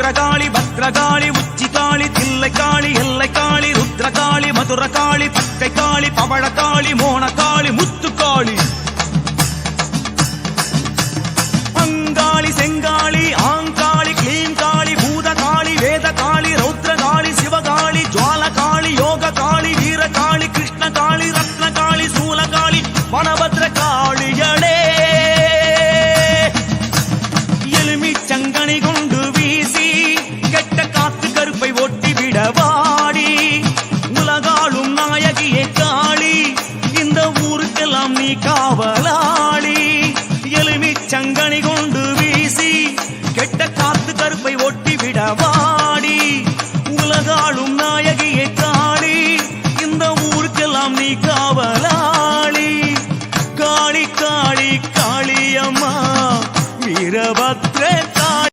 உக்ரகாளி பத்ரகாளி உச்சிகாளி தில்லைக்காளி எல்லைக்காளி ருத்ரகாளி மதுரகாளி பக்கைக்காளி பவழக்காளி மோனகாளி முத்துக்காளி அங்காளி செங்காளி ஆங்காளி க்ளீம்காளி பூதகாளி வேதகாளி ரௌத்ரகாளி சிவகாளி ஜுவாலகாளி யோககாளி வீரகாளி கிருஷ்ணகாளி ரத்னகாளி சூலகாளி வனபத்ரகாளிகளே எலுமி சங்கனி கொண்டு வீசி கெட்ட காத்து கருப்பை ஒட்டி விடவாடி உலகாளும் நாயகியே காளி இந்த ஊருக்கெல்லாம் நீ காவல